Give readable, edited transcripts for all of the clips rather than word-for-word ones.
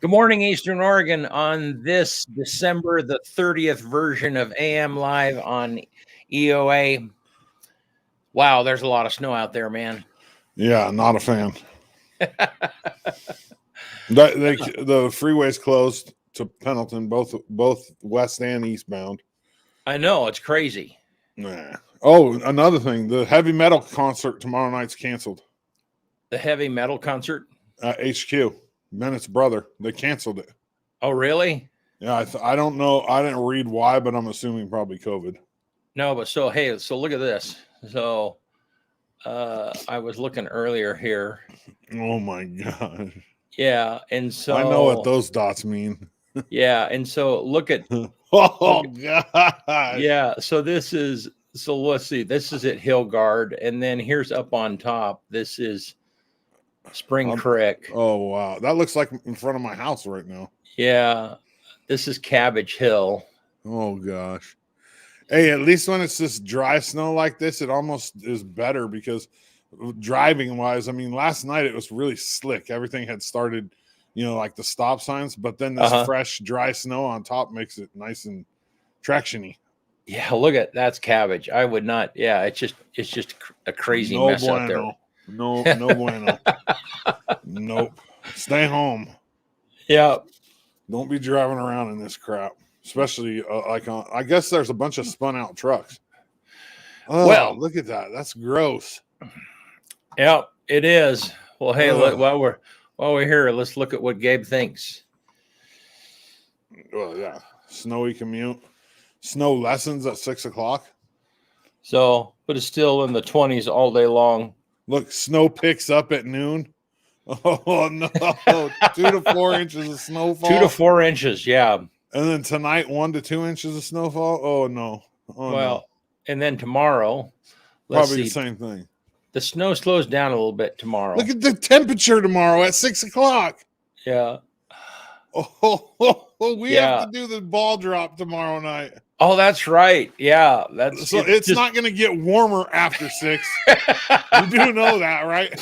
Good morning, Eastern Oregon, on this December the 30th version of AM Live on EOA. Wow, there's a lot of snow out there, man. Yeah, not a fan. The freeway's closed to Pendleton, both west and eastbound. I know, it's crazy. Nah. Oh, another thing, the heavy metal concert tomorrow night's canceled. The heavy metal concert? HQ. Bennett's brother. They canceled it. Oh, really? Yeah, I don't know. I didn't read why, but I'm assuming probably COVID. No, but so look at this. So I was looking earlier here. Oh my God. Yeah, and so I know what those dots mean. Yeah, and so look at God. Yeah, so let's see. This is at Hillgard, and then here's up on top. This is Spring Creek. Oh wow, that looks like in front of my house right now. Yeah, this is Cabbage Hill. Oh gosh, Hey, at least when it's just dry snow like this, it almost is better because driving wise, I mean, last night it was really slick. Everything had started, like the stop signs, but then this fresh dry snow on top makes it nice and tractiony. Yeah, look at that's cabbage. I would not. Yeah, it's just a crazy mess out there. No bueno. Nope. Stay home. Yeah. Don't be driving around in this crap, especially I guess there's a bunch of spun out trucks. Oh, well, look at that. That's gross. Yeah, it is. Well, hey, look, while we're here, let's look at what Gabe thinks. Well, yeah, snowy commute, snow lessons at 6 o'clock. So, but it's still in the 20s all day long. Look, snow picks up at noon. Oh no, 2 to 4 inches of snowfall. 2 to 4 inches, yeah. And then tonight, 1 to 2 inches of snowfall. Oh no. Oh, well, no. And then tomorrow, probably the same thing. The snow slows down a little bit tomorrow. Look at the temperature tomorrow at 6 o'clock. Yeah. We have to do the ball drop tomorrow night. Oh, that's right. Yeah, that's so. It's not going to get warmer after 6. You do know that, right?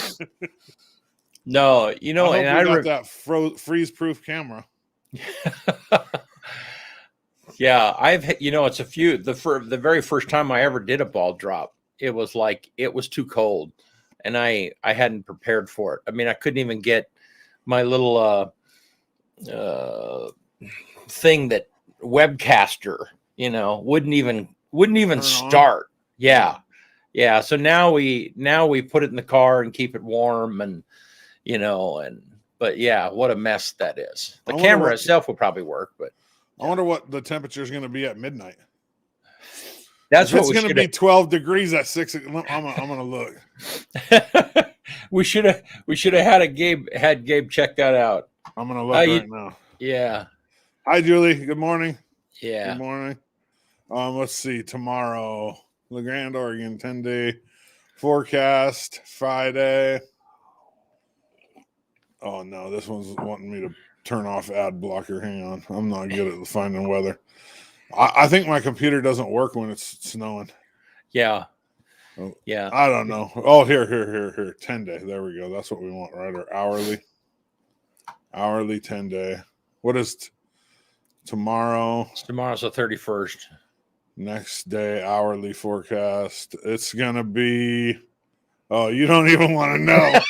No, I got that freeze-proof camera. Yeah, it's the very first time I ever did a ball drop. It was too cold, and I hadn't prepared for it. I mean, I couldn't even get my little thing that webcaster, wouldn't even start. Yeah. So now we put it in the car and keep it warm, and but yeah, what a mess that is. The camera itself will probably work, but I wonder what the temperature is going to be at midnight. That's what it's going to be 12 degrees at 6. I'm going to look. we should have had Gabe check that out. I'm going to look right now. Yeah. Hi, Julie. Good morning. Yeah. Good morning. Let's see. Tomorrow, LeGrand, Oregon, 10-day forecast. Friday. Oh no, this one's wanting me to turn off ad blocker. Hang on. I'm not good at finding weather. I think my computer doesn't work when it's snowing. Yeah. Oh, yeah. I don't know. Oh, here. 10-day. There we go. That's what we want, right? Or hourly. Hourly 10-day. What is tomorrow? Tomorrow's the 31st. Next day, hourly forecast. It's going to be, oh, you don't even want to know.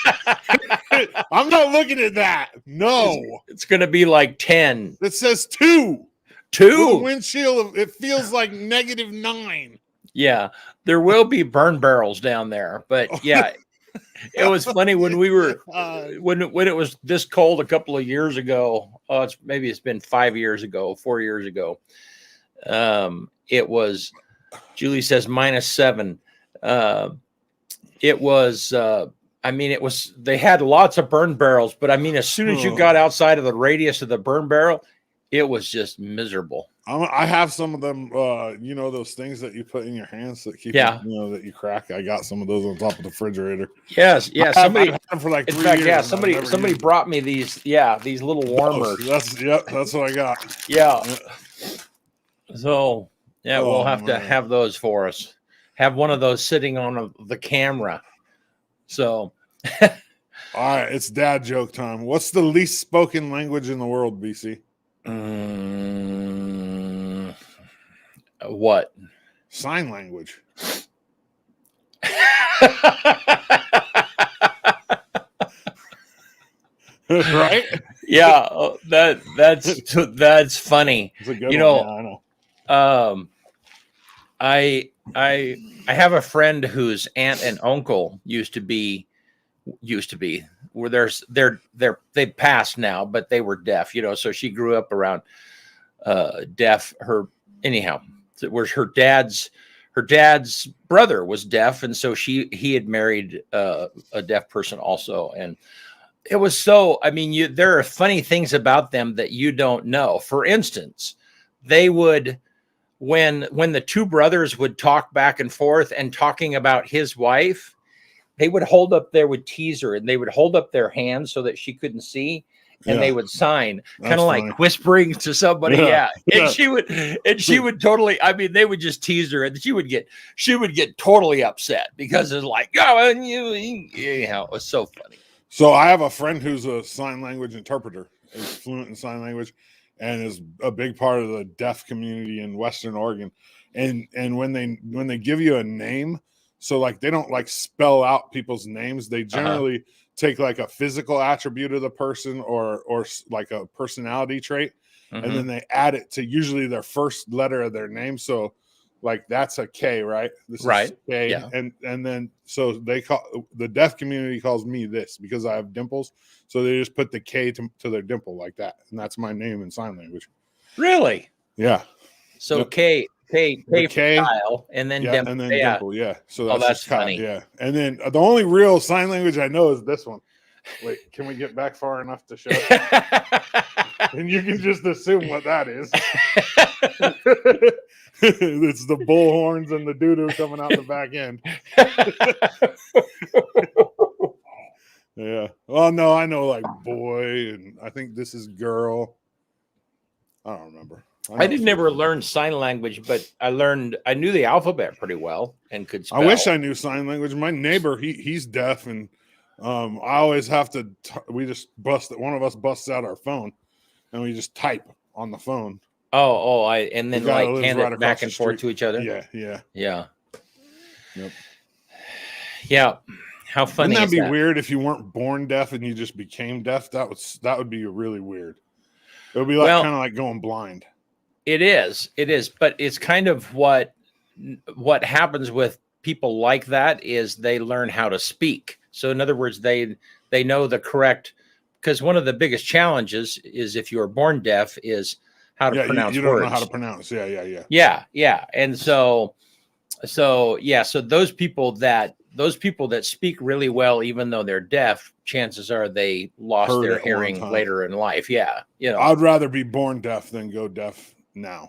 I'm not looking at that. No. It's going to be like 10. It says 2. 2? With a wind chill, it feels like -9. Yeah. There will be burn barrels down there. But yeah, it was funny when we were, when it was this cold a couple of years ago. Oh, it's been 5 years ago, 4 years ago. It was, Julie says -7. It was, they had lots of burn barrels, but I mean, as soon as you got outside of the radius of the burn barrel, it was just miserable. I have some of them, those things that you put in your hands that keep, that you crack. I got some of those on top of the refrigerator. Yes. Yeah. Somebody had them for like 3 years. Yeah. Somebody brought me these little warmers. That's what I got. Yeah. So yeah, we'll have to have those for us. Have one of those sitting on the camera. So, all right, it's dad joke time. What's the least spoken language in the world, BC? What? Sign language. Right? Yeah, that's funny. It's a good one. I know. I have a friend whose aunt and uncle used to be where they passed now, but they were deaf, so she grew up around deaf. Whereas her dad's brother was deaf, and so he had married a deaf person also. And it was there are funny things about them that you don't know. For instance, they would, when the two brothers would talk back and forth and talking about his wife, they would tease her, and they would hold up their hands so that she couldn't see. and they would sign, kind That's of funny. like whispering to somebody. Yeah. Yeah. And she would totally, I mean, they would just tease her, and she would get totally upset because it's like, oh, and you know, it was so funny. So I have a friend who's a sign language interpreter, is fluent in sign language, and is a big part of the deaf community in Western Oregon. And when they give you a name, so like they don't like spell out people's names, they generally take like a physical attribute of the person or like a personality trait, and then they add it to usually their first letter of their name. So like that's a K, right? This is K. Yeah. And then so they call the deaf community calls me this because I have dimples. So they just put the K to their dimple like that. And that's my name in sign language. Really? Yeah. So K for Kyle, and then dimple. And then dimple, yeah. So that's funny. Yeah. And then the only real sign language I know is this one. Wait, can we get back far enough to show? And you can just assume what that is. It's the bull horns and the doo-doo coming out the back end. Yeah. Well, no, I know like boy, and I think this is girl. I don't remember. I didn't ever learn sign language, but I knew the alphabet pretty well and could spell. I wish I knew sign language. My neighbor, he's deaf, and I always have to. One of us busts out our phone, and we just type on the phone. And then like hand it back and forth to each other. Yeah. Yep. Yeah. How funny! Wouldn't that be weird if you weren't born deaf and you just became deaf? That would be really weird. It would be like kind of like going blind. It is, but it's kind of what happens with people like that is they learn how to speak. So in other words, they know the correct, because one of the biggest challenges is if you're born deaf is how to pronounce words. You don't know how to pronounce. Yeah. And so those people that speak really well, even though they're deaf, chances are they lost their hearing later in life. Yeah. You know, I'd rather be born deaf than go deaf now.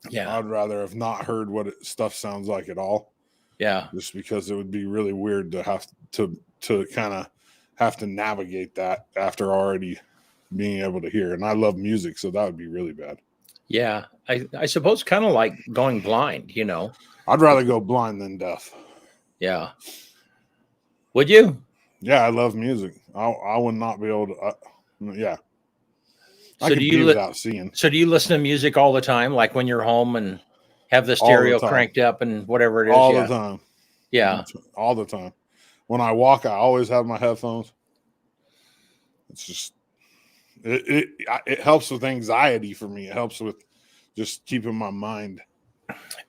Yeah. I'd rather have not heard what stuff sounds like at all. Yeah. Just because it would be really weird to have to kind of have to navigate that after already being able to hear. And I love music, so that would be really bad. Yeah. I suppose kind of like going blind, you know. I'd rather go blind than deaf. Yeah. Would you? Yeah, I love music. I would not be able to. Yeah. So I could be without seeing. So do you listen to music all the time, like when you're home and have the stereo cranked up and whatever it is? All the time. Yeah. All the time. When I walk, I always have my headphones. It's just it helps with anxiety for me. It helps with just keeping my mind.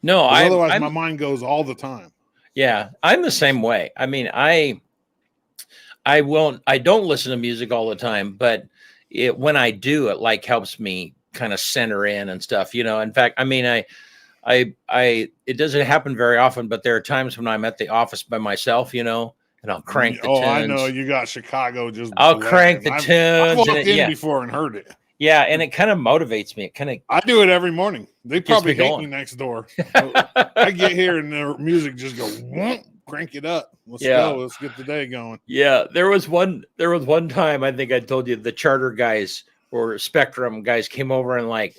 No, otherwise my mind goes all the time. Yeah, I'm the same way. I mean, I don't listen to music all the time, but when I do, it like helps me kind of center in and stuff, you know. In fact, I mean, it doesn't happen very often, but there are times when I'm at the office by myself, you know, and I'll crank the tunes. I know you got Chicago just. I'll crank the tunes. I've walked in before and heard it. Yeah, and it kind of motivates me. I do it every morning. They probably hate me next door. I get here and their music just goes, crank it up. Let's go. Let's get the day going. Yeah, there was one time, I think I told you, the Charter guys or Spectrum guys came over and like,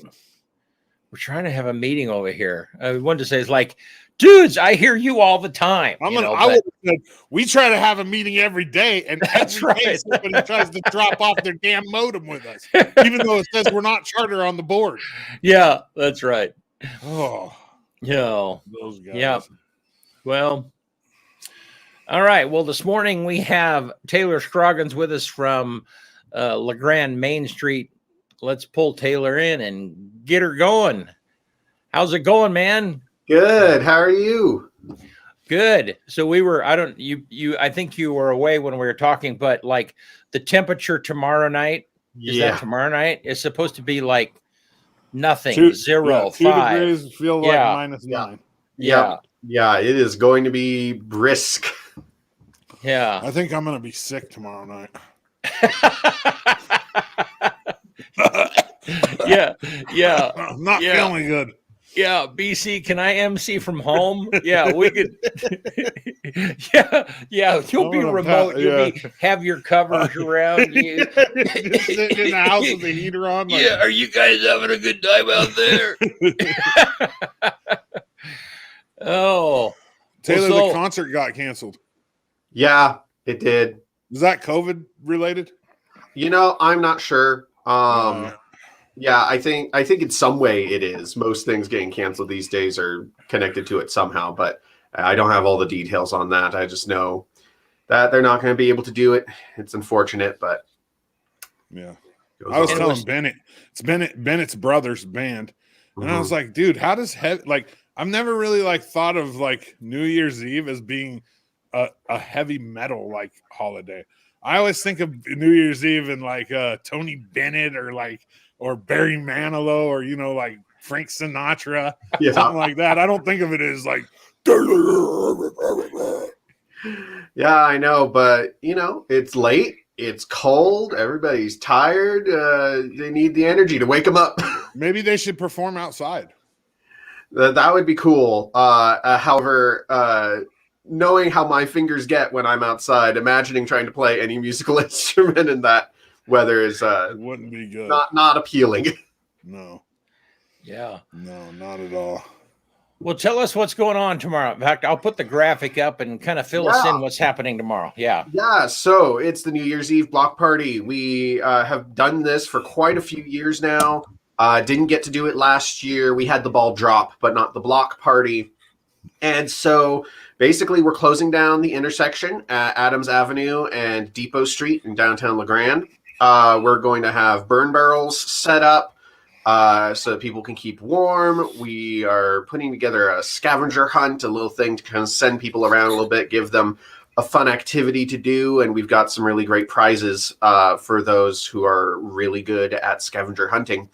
we're trying to have a meeting over here. I wanted to say, it's like, dudes, I hear you all the time. I would have said, we try to have a meeting every day, and every day somebody tries to drop off their damn modem with us, even though it says we're not Charter on the board. Yeah, that's right. Oh, yeah, those guys. Yeah. Well, all right. Well, this morning we have Taylor Scroggins with us from LeGrand Mainstreet. Let's pull Taylor in and get her going. How's it going, man? Good. How are you? Good. So I think you were away when we were talking, but like the temperature tomorrow night, is that tomorrow night? It's supposed to be like nothing, 0, 2 5. degrees feel like -9. Yeah. Yeah, it is going to be brisk. Yeah. I think I'm going to be sick tomorrow night. Yeah. I'm not feeling good. Yeah, BC, can I MC from home? Yeah, we could. yeah, you'll be remote. You'll have your covers around you. Just sitting in the house with the heater on. Like, yeah, are you guys having a good time out there? Oh, Taylor, the concert got canceled. Yeah, it did. Was that COVID related? I'm not sure. Yeah, I think in some way it is. Most things getting canceled these days are connected to it somehow, but I don't have all the details on that. I just know that they're not going to be able to do it. It's unfortunate, but yeah. I was telling Bennett, it's Bennett's brother's band, and I was like, dude, how does I've never really thought of New Year's Eve as being a heavy metal holiday. I always think of New Year's Eve and Tony Bennett or Barry Manilow or Frank Sinatra, something like that. I don't think of it as Yeah, I know, but it's late, it's cold, everybody's tired. They need the energy to wake them up. Maybe they should perform outside. That would be cool. However, knowing how my fingers get when I'm outside, imagining trying to play any musical instrument in that weather is wouldn't be good. Not appealing. No. Yeah. No, not at all. Well, tell us what's going on tomorrow. In fact, I'll put the graphic up and kind of fill us in what's happening tomorrow. Yeah. Yeah. So it's the New Year's Eve block party. We have done this for quite a few years now. Didn't get to do it last year. We had the ball drop, but not the block party. And so basically we're closing down the intersection at Adams Avenue and Depot Street in downtown LeGrand. We're going to have burn barrels set up so that people can keep warm. We are putting together a scavenger hunt, a little thing to kind of send people around a little bit, give them a fun activity to do. And we've got some really great prizes for those who are really good at scavenger hunting.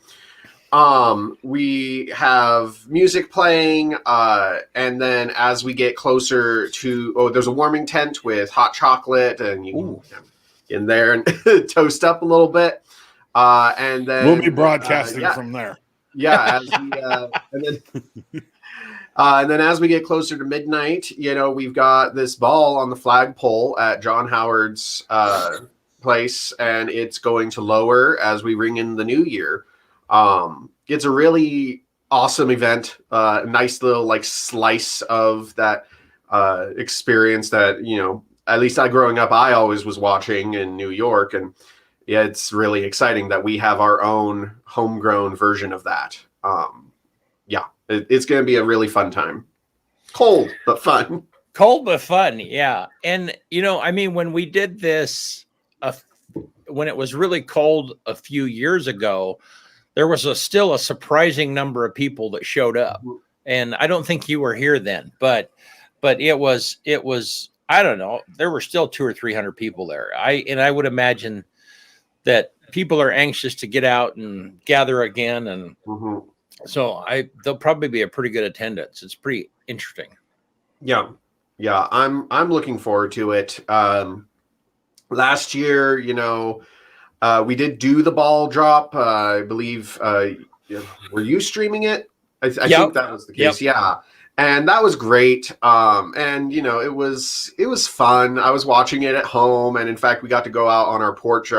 We have music playing, and then as we get closer to, there's a warming tent with hot chocolate, and you can in there and toast up a little bit. And then we'll be broadcasting from there. Yeah. And then as we get closer to midnight, we've got this ball on the flagpole at John Howard's place, and it's going to lower as we ring in the new year. It's a really awesome event, nice little slice of that experience that, at least growing up, I always was watching in New York. And yeah, it's really exciting that we have our own homegrown version of that. It's going to be a really fun time. Cold, but fun. Cold, but fun. Yeah. And, when we did this, when it was really cold a few years ago, there was still a surprising number of people that showed up, and I don't think you were here then, but it was, I don't know, there were still 200 or 300 people there. I would imagine that people are anxious to get out and gather again. And so there'll probably be a pretty good attendance. It's pretty interesting. Yeah. Yeah. I'm looking forward to it. Last year, we did do the ball drop. I believe, were you streaming it? I think that was the case. Yep. Yeah. And that was great. And it was fun. I was watching it at home. And in fact, we got to go out on our porch,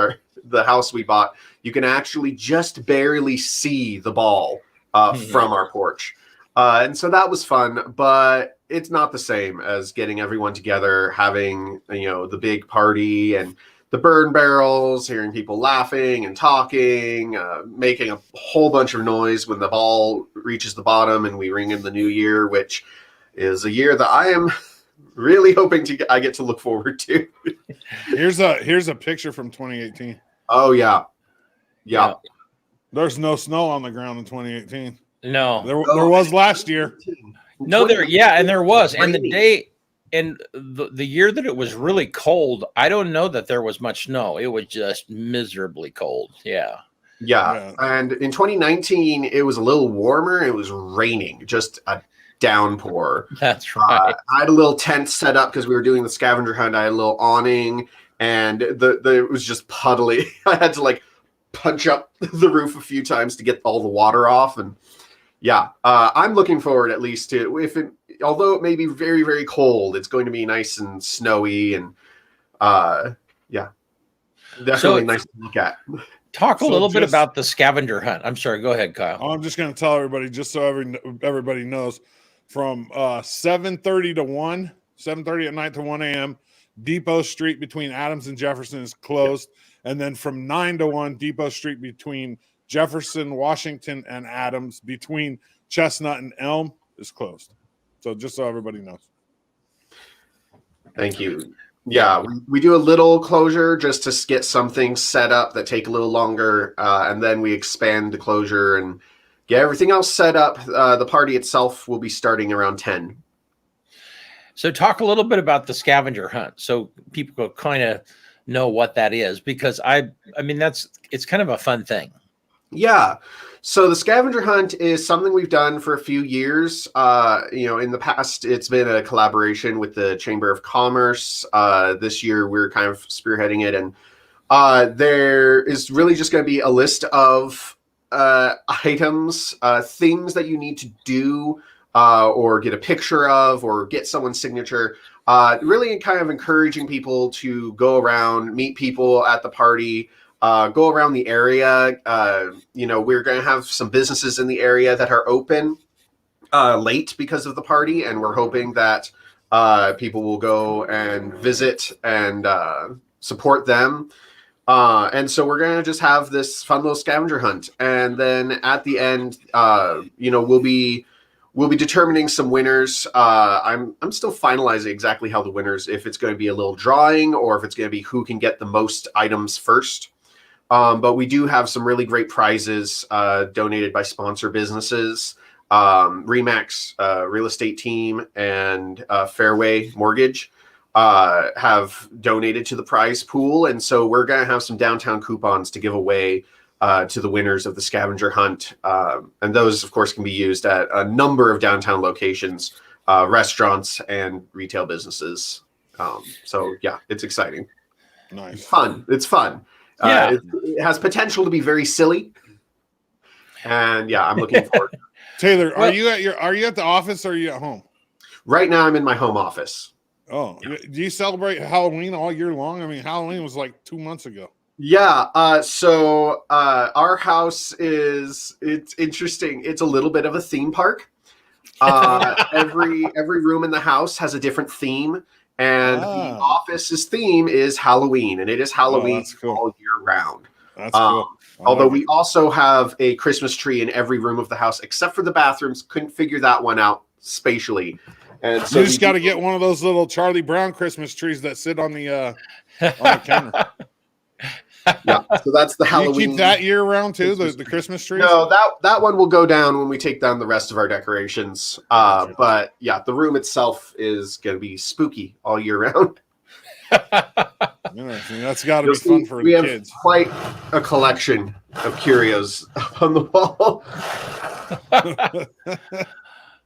the house we bought. You can actually just barely see the ball from our porch. And so that was fun, but it's not the same as getting everyone together, having, the big party and the burn barrels, hearing people laughing and talking, making a whole bunch of noise when the ball reaches the bottom and we ring in the new year, which is a year that I am really hoping I get to look forward to. Here's a picture from 2018. Oh yeah. There's no snow on the ground in 2018. No, there was last year. No, there was, and the day. And the year that it was really cold, I don't know that there was much snow. It was just miserably cold. Yeah. And in 2019, it was a little warmer. It was raining, just a downpour. That's right. I had a little tent set up because we were doing the scavenger hunt. I had a little awning, and it was just puddly. I had to punch up the roof a few times to get all the water off. And Yeah, I'm looking forward at least to although it may be very, very cold, it's going to be nice and snowy and yeah, definitely nice to look at. Talk a little bit about the scavenger hunt. I'm sorry, go ahead, Kyle. I'm just going to tell everybody, just so everybody knows, from 7:30 to 1, 7:30 at night to 1 a.m., Depot Street between Adams and Jefferson is closed. Yep. And then from 9 to 1, Depot Street between Jefferson, Washington, and Adams, between Chestnut and Elm, is closed. So just so everybody knows. Thank you. Yeah, we do a little closure just to get some things set up that take a little longer, and then we expand the closure and get everything else set up. The party itself will be starting around 10. So talk a little bit about the scavenger hunt so people will kind of know what that is, because I mean, it's kind of a fun thing. Yeah. So the scavenger hunt is something we've done for a few years. In the past, it's been a collaboration with the Chamber of Commerce. This year, we're kind of spearheading it. And there is really just going to be a list of items, things that you need to do or get a picture of or get someone's signature. Really kind of encouraging people to go around, meet people at the party, go around the area. We're going to have some businesses in the area that are open late because of the party, and we're hoping that people will go and visit and support them. And so we're going to just have this fun little scavenger hunt. And then at the end, we'll be determining some winners. I'm still finalizing exactly how the winners, if it's going to be a little drawing or if it's going to be who can get the most items first. But we do have some really great prizes donated by sponsor businesses. Remax Real Estate Team and Fairway Mortgage have donated to the prize pool. And so we're going to have some downtown coupons to give away to the winners of the scavenger hunt. And those, of course, can be used at a number of downtown locations, restaurants and retail businesses. So, yeah, it's exciting. Nice. It's fun. Yeah. It has potential to be very silly. And, yeah, I'm looking forward to it. Taylor, are you at the office or are you at home? Right now, I'm in my home office. Oh, yeah. Do you celebrate Halloween all year long? I mean, Halloween was like 2 months ago. Yeah. So our house it's interesting. It's a little bit of a theme park. Every room in the house has a different theme, and the office's theme is Halloween, and it is Halloween all year round. That's cool. Although we also have a Christmas tree in every room of the house, except for the bathrooms. Couldn't figure that one out spatially. And so you just got to get one of those little Charlie Brown Christmas trees that sit on the counter. Yeah, so that's the Halloween. You keep that year round too, the Christmas tree? No, that one will go down when we take down the rest of our decorations. But yeah, the room itself is going to be spooky all year round. That's got to be fun for the kids. We have quite a collection of curios up on the wall.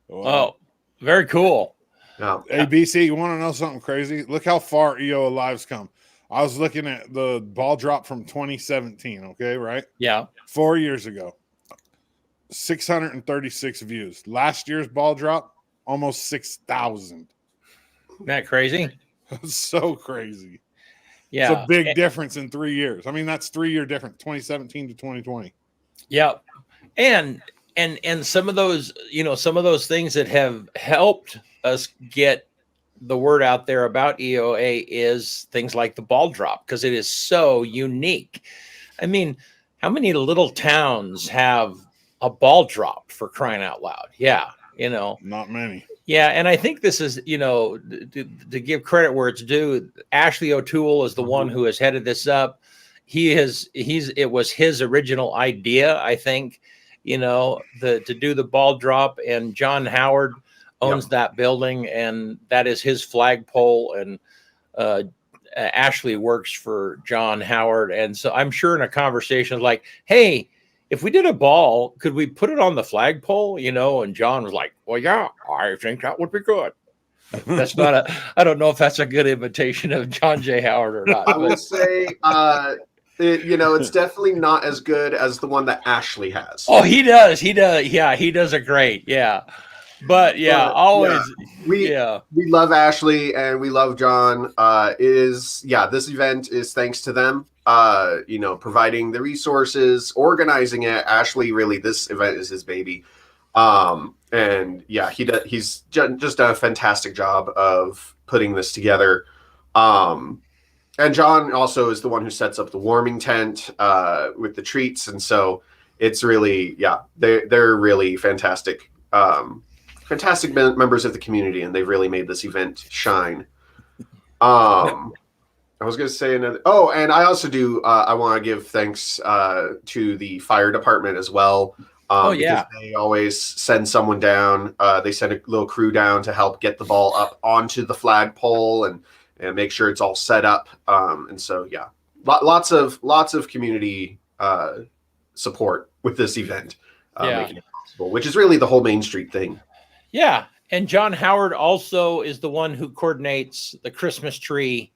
Wow. Oh, very cool. Yeah. Hey, BC, you want to know something crazy? Look how far EO Alive's come. I was looking at the ball drop from 2017, okay, right? Yeah. 4 years ago, 636 views. Last year's ball drop, almost 6,000. Isn't that crazy? So crazy. Yeah. It's a big difference in 3 years. I mean, that's 3-year difference, 2017 to 2020. Yeah. And some of those, some of those things that have helped us get the word out there about EOA is things like the ball drop, because it is so unique. I mean, how many little towns have a ball drop, for crying out loud? Yeah. Not many. Yeah. And I think this is, to give credit where it's due, Ashley O'Toole is the one who has headed this up. It was his original idea, I think, to do the ball drop, and John Howard owns that building, and that is his flagpole, and Ashley works for John Howard. And so I'm sure in a conversation like, hey, if we did a ball, could we put it on the flagpole? And John was like, well, yeah, I think that would be good. That's not I don't know if that's a good imitation of John J. Howard or not. I would say it's definitely not as good as the one that Ashley has. Oh, he does. Yeah, he does a great. Yeah. But yeah, always. Yeah, we love Ashley and we love John. This event is thanks to them. Providing the resources, organizing it. Ashley, really, this event is his baby. And yeah, he's just done a fantastic job of putting this together. And John also is the one who sets up the warming tent with the treats, and so it's really, they're really fantastic. Fantastic members of the community, and they've really made this event shine. I was going to say another. Oh, and I also do. I want to give thanks to the fire department as well. Because they always send someone down. They send a little crew down to help get the ball up onto the flagpole and make sure it's all set up. And so, yeah, lots of community support with this event, making it possible, which is really the whole Mainstreet thing. Yeah. And John Howard also is the one who coordinates the Christmas tree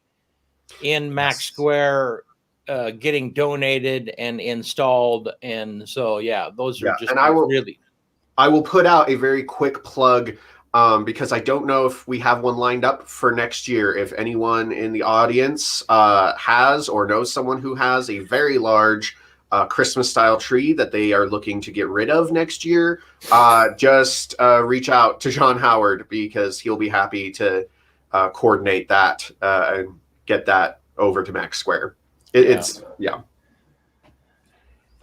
in Max Square, getting donated and installed. And so, yeah, those are just, and I will put out a very quick plug, because I don't know if we have one lined up for next year. If anyone in the audience has or knows someone who has a very large Christmas style tree that they are looking to get rid of next year, just reach out to John Howard, because he'll be happy to coordinate that and get that over to Max Square. The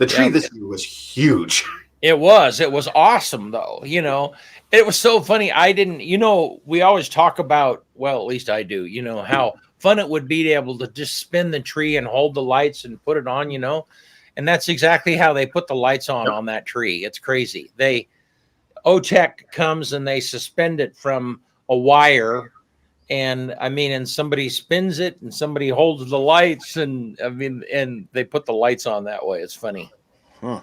tree this year was huge. It was awesome though. It was so funny. We always talk about, well, at least I do, how fun it would be to able to just spin the tree and hold the lights and put it on, and that's exactly how they put the lights on that tree. It's crazy. OTEC comes and they suspend it from a wire, and somebody spins it and somebody holds the lights, and they put the lights on that way. It's funny. Huh.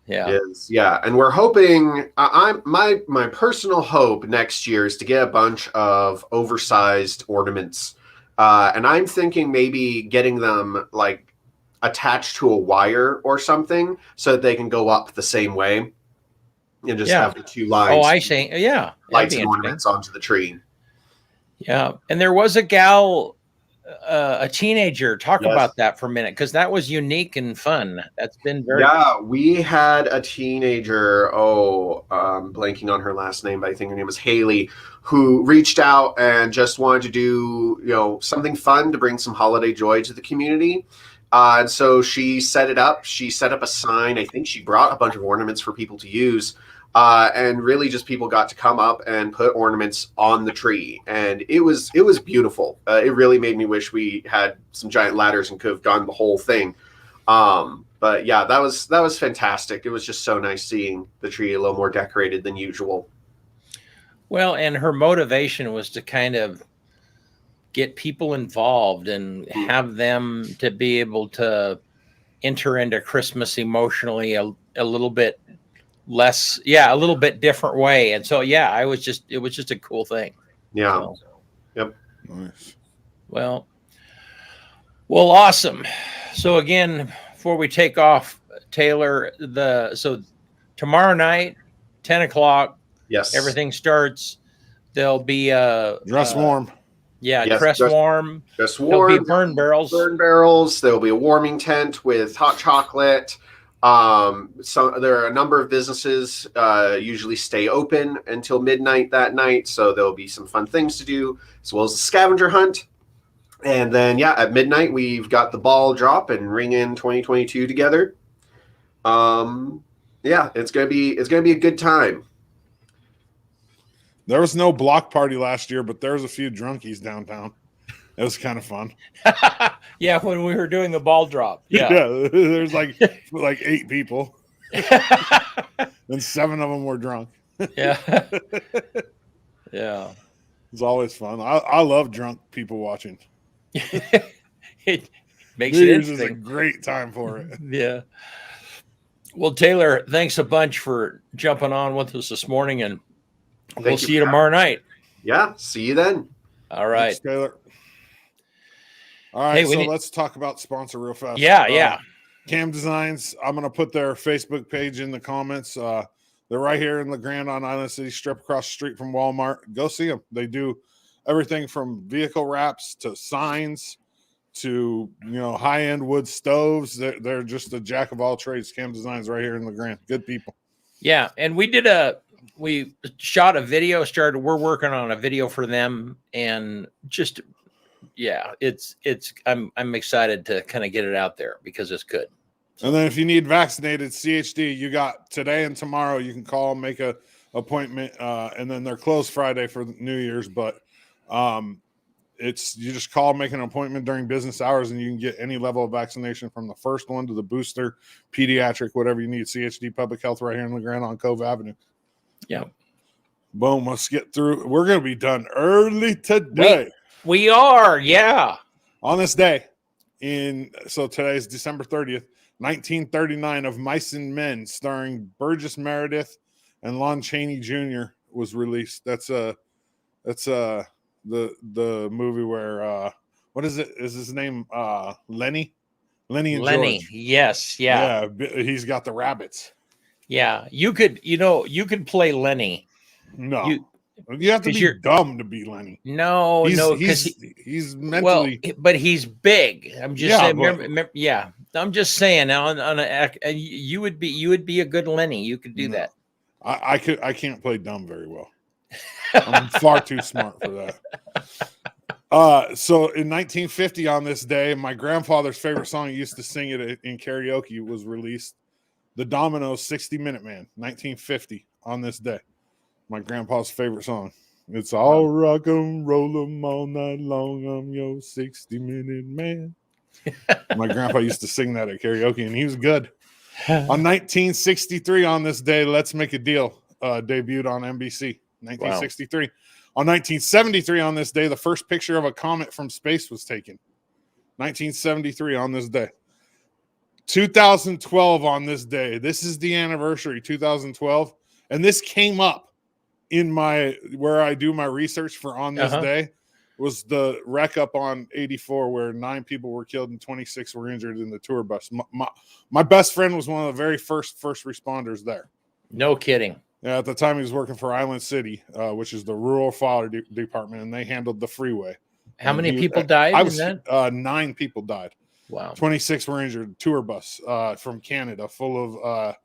Yeah. And we're hoping, my personal hope next year is to get a bunch of oversized ornaments. And I'm thinking maybe getting them like attached to a wire or something so that they can go up the same way and just have the two lines. Oh, I see. Yeah. Lights and ornaments onto the tree. Yeah. And there was a gal, a teenager. Talk about that for a minute, because that was unique and fun. That's been very. Yeah, we had a teenager. Blanking on her last name, but I think her name was Haley, who reached out and just wanted to do something fun to bring some holiday joy to the community. And so she set it up. She set up a sign. I think she brought a bunch of ornaments for people to use. And really just people got to come up and put ornaments on the tree. And it was beautiful. It really made me wish we had some giant ladders and could have done the whole thing. But yeah, that was fantastic. It was just so nice seeing the tree a little more decorated than usual. Well, and her motivation was to kind of get people involved and have them to be able to enter into Christmas emotionally a little bit less, a little bit different way. And so, it was just a cool thing. Yeah. So, yep. Nice. Well, awesome. So again, before we take off, Taylor, so tomorrow night, 10 o'clock, yes, everything starts. There'll be dress warm. Yeah, yes, dress warm. There'll be burn barrels. There'll be a warming tent with hot chocolate. So there are a number of businesses usually stay open until midnight that night, so there'll be some fun things to do, as well as the scavenger hunt. And then at midnight we've got the ball drop and ring in 2022 together. It's gonna be a good time. There was no block party last year, but there was a few drunkies downtown. It was kind of fun. Yeah, when we were doing the ball drop. Yeah, there's like 8 people, and 7 of them were drunk. Yeah. It's always fun. I love drunk people watching. It makes New it Year's interesting. is a great time for it. Yeah. Well, Taylor, thanks a bunch for jumping on with us this morning, and we'll see you tomorrow night. Yeah, see you then. All right. Thanks, Taylor. All right, Hey, so let's talk about sponsor real fast. Yeah. Cam Designs, I'm going to put their Facebook page in the comments. They're right here in LeGrand on Island City Strip across the street from Walmart. Go see them. They do everything from vehicle wraps to signs to, high-end wood stoves. They're just a jack of all trades. Cam Designs right here in LeGrand. Good people. Yeah, and we shot a video, we're working on a video for them, and just I'm excited to kind of get it out there because it's good. And then if you need vaccinated CHD, you got today and tomorrow. You can call, make a appointment, and then they're closed Friday for New Year's. But you just call, make an appointment during business hours, and you can get any level of vaccination from the first one to the booster, pediatric, whatever you need. CHD Public Health right here in LeGrand on Cove Avenue. Yeah. Boom. Let's get through. We're going to be done early today. We are, yeah. On this day, so today's December 30th, 1939, of Mice and Men, starring Burgess Meredith and Lon Chaney Jr. was released. That's the movie where what is it? Is his name Lenny? Lenny and George. Yes, yeah. Yeah, he's got the rabbits. Yeah, you could play Lenny. No. You have to be dumb to be Lenny. No, because he's mentally. Well, but he's big. I'm just saying. But, I'm just saying. You would be a good Lenny. You could do that. I can't play dumb very well. I'm far too smart for that. So in 1950, on this day, my grandfather's favorite song, he used to sing it in karaoke, was released. The Domino's 60-Minute Man, 1950, on this day. My grandpa's favorite song. It's all rock and roll 'em all night long. I'm your 60-minute man. My grandpa used to sing that at karaoke, and he was good. On 1963, on this day, Let's Make a Deal debuted on NBC. 1963. Wow. On 1973, on this day, the first picture of a comet from space was taken. 1973, on this day. 2012, on this day. This is the anniversary, 2012. And this came up in where I do my research for on this day, was the wreck up on 84 where 9 people were killed and 26 were injured in the tour bus. My best friend was one of the very first responders there. No kidding. Yeah, at the time he was working for Island City, which is the rural fire department, and they handled the freeway. How many people died in that? 9 people died. Wow. 26 were injured. Tour bus from Canada full of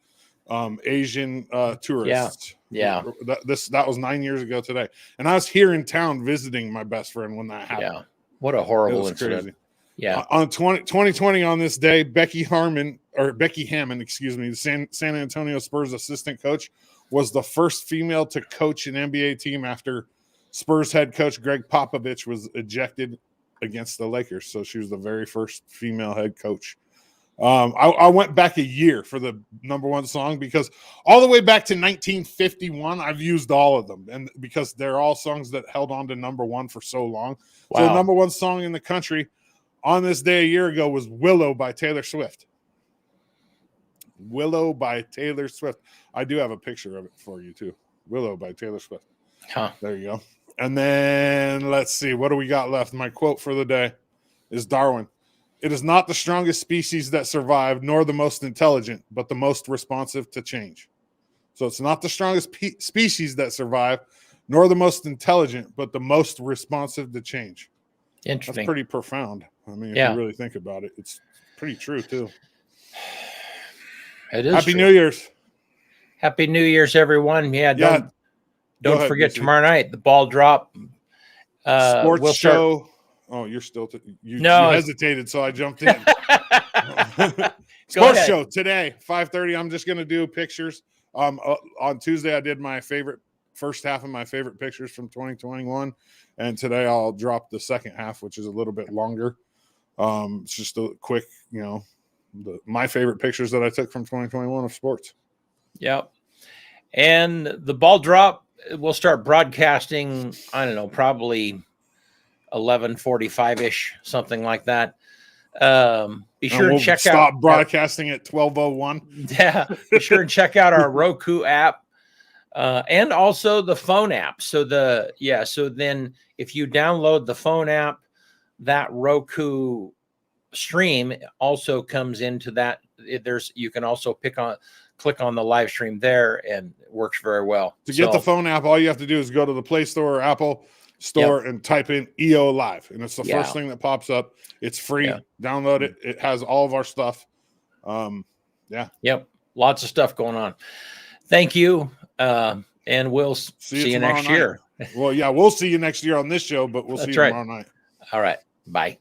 Asian tourists. Yeah. That was 9 years ago today. And I was here in town visiting my best friend when that happened. Yeah. What a horrible incident. Crazy. Yeah. On 2020, on this day, Becky Hammond, the San Antonio Spurs assistant coach, was the first female to coach an NBA team after Spurs head coach Greg Popovich was ejected against the Lakers. So she was the very first female head coach. I went back a year for the number one song because all the way back to 1951, I've used all of them. And because they're all songs that held on to number one for so long. Wow. So the number one song in the country on this day a year ago was Willow by Taylor Swift. Willow by Taylor Swift. I do have a picture of it for you too. Willow by Taylor Swift. Huh. There you go. And then let's see. What do we got left? My quote for the day is Darwin. It is not the strongest species that survive, nor the most intelligent, but the most responsive to change. So it's not the strongest species that survive, nor the most intelligent, but the most responsive to change. Interesting. That's pretty profound. I mean, if you really think about it, it's pretty true too. It is. Happy New Year's. Happy New Year's, everyone. Don't forget tomorrow night, the ball drop. Sports show. Oh, you're still you hesitated, so I jumped in. Sports show today, 5:30. I'm just gonna do pictures. On Tuesday, I did my first half of my favorite pictures from 2021, and today I'll drop the second half, which is a little bit longer. It's just a quick, my favorite pictures that I took from 2021 of sports. Yep. And the ball drop, we'll start broadcasting, I don't know, probably 11:45-ish, something like that. Be sure to check out. Stop broadcasting at 12:01. Yeah. Be sure and check out our Roku app and also the phone app. So then if you download the phone app, that Roku stream also comes into that. You can also click on the live stream there, and it works very well. To get the phone app, all you have to do is go to the Play Store or Apple Store and type in EO Live, and it's the first thing that pops up. It's free. Download it. It has all of our stuff. Yep. Lots of stuff going on. Thank you. And we'll see you next year. Well, we'll see you next year on this show, but we'll see you tomorrow night. All right. Bye.